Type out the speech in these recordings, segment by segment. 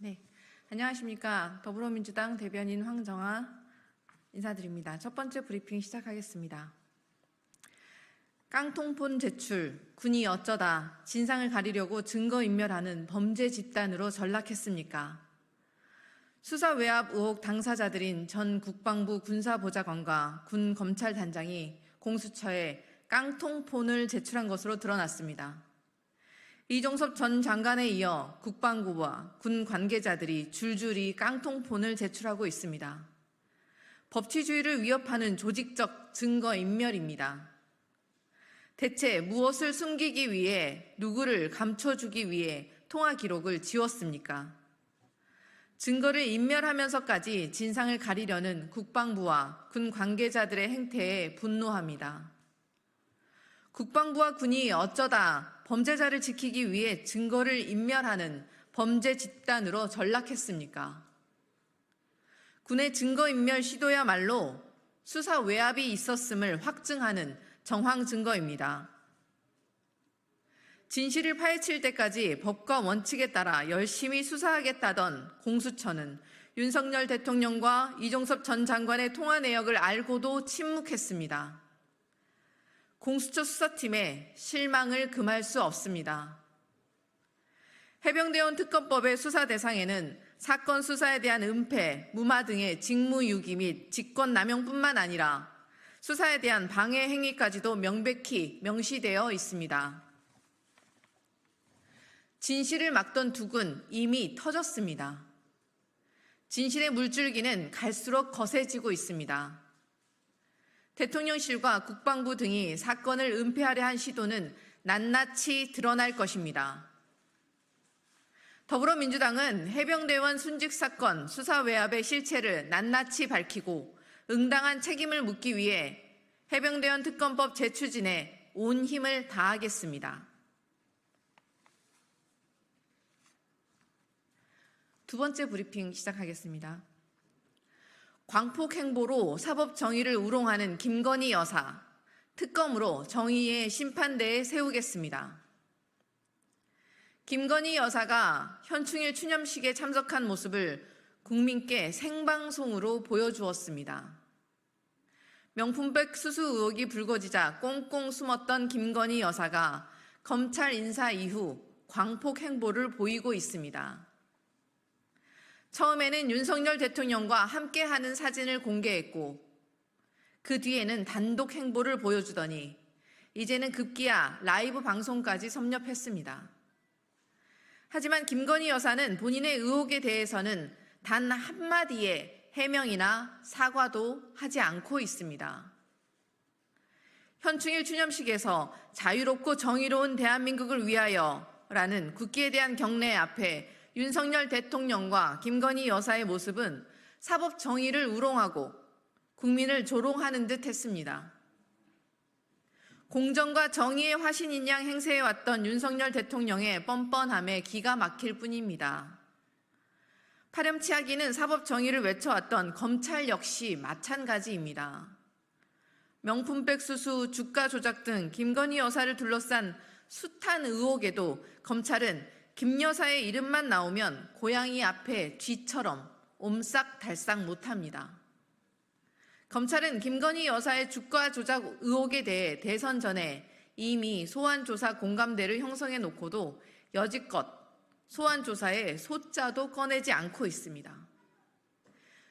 네, 안녕하십니까. 더불어민주당 대변인 황정아 인사드립니다. 첫 번째 브리핑 시작하겠습니다. 깡통폰 제출, 군이 어쩌다 진상을 가리려고 증거인멸하는 범죄 집단으로 전락했습니까? 수사 외압 의혹 당사자들인 전 국방부 군사보좌관과 군 검찰단장이 공수처에 깡통폰을 제출한 것으로 드러났습니다. 이종섭 전 장관에 이어 국방부와 군 관계자들이 줄줄이 깡통폰을 제출하고 있습니다. 법치주의를 위협하는 조직적 증거인멸입니다. 대체 무엇을 숨기기 위해, 누구를 감춰주기 위해 통화 기록을 지웠습니까? 증거를 인멸하면서까지 진상을 가리려는 국방부와 군 관계자들의 행태에 분노합니다. 국방부와 군이 어쩌다 범죄자를 지키기 위해 증거를 인멸하는 범죄 집단으로 전락했습니까? 군의 증거인멸 시도야말로 수사 외압이 있었음을 확증하는 정황 증거입니다. 진실을 파헤칠 때까지 법과 원칙에 따라 열심히 수사하겠다던 공수처는 윤석열 대통령과 이종섭 전 장관의 통화 내역을 알고도 침묵했습니다. 공수처 수사팀의 실망을 금할 수 없습니다. 해병대원 특검법의 수사 대상에는 사건 수사에 대한 은폐, 무마 등의 직무유기 및 직권남용뿐만 아니라 수사에 대한 방해 행위까지도 명백히 명시되어 있습니다. 진실을 막던 둑은 이미 터졌습니다. 진실의 물줄기는 갈수록 거세지고 있습니다. 대통령실과 국방부 등이 사건을 은폐하려 한 시도는 낱낱이 드러날 것입니다. 더불어민주당은 해병대원 순직 사건 수사 외압의 실체를 낱낱이 밝히고 응당한 책임을 묻기 위해 해병대원 특검법 재추진에 온 힘을 다하겠습니다. 두 번째 브리핑 시작하겠습니다. 광폭 행보로 사법 정의를 우롱하는 김건희 여사, 특검으로 정의의 심판대에 세우겠습니다. 김건희 여사가 현충일 추념식에 참석한 모습을 국민께 생방송으로 보여주었습니다. 명품백 수수 의혹이 불거지자 꽁꽁 숨었던 김건희 여사가 검찰 인사 이후 광폭 행보를 보이고 있습니다. 처음에는 윤석열 대통령과 함께하는 사진을 공개했고 그 뒤에는 단독 행보를 보여주더니 이제는 급기야 라이브 방송까지 섭렵했습니다. 하지만 김건희 여사는 본인의 의혹에 대해서는 단 한마디의 해명이나 사과도 하지 않고 있습니다. 현충일 추념식에서 자유롭고 정의로운 대한민국을 위하여라는 국기에 대한 경례 앞에 윤석열 대통령과 김건희 여사의 모습은 사법 정의를 우롱하고 국민을 조롱하는 듯 했습니다. 공정과 정의의 화신인 양 행세해왔던 윤석열 대통령의 뻔뻔함에 기가 막힐 뿐입니다. 파렴치하기는 사법 정의를 외쳐왔던 검찰 역시 마찬가지입니다. 명품백 수수, 주가 조작 등 김건희 여사를 둘러싼 숱한 의혹에도 검찰은 김 여사의 이름만 나오면 고양이 앞에 쥐처럼 옴싹달싹 못합니다. 검찰은 김건희 여사의 주가 조작 의혹에 대해 대선 전에 이미 소환조사 공감대를 형성해 놓고도 여지껏 소환조사에 소자도 꺼내지 않고 있습니다.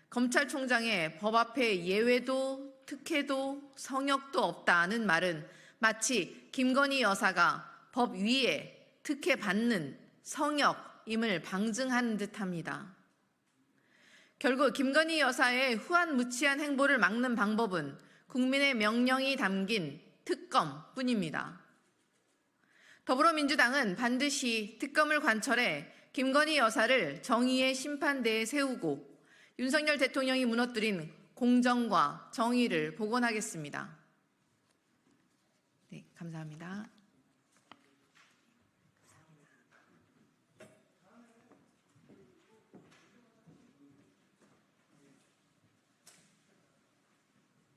검찰총장의 법 앞에 예외도 특혜도 성역도 없다는 말은 마치 김건희 여사가 법 위에 특혜 받는 성역임을 방증하는 듯합니다. 결국 김건희 여사의 후한무치한 행보를 막는 방법은 국민의 명령이 담긴 특검뿐입니다. 더불어민주당은 반드시 특검을 관철해 김건희 여사를 정의의 심판대에 세우고 윤석열 대통령이 무너뜨린 공정과 정의를 복원하겠습니다. 네, 감사합니다.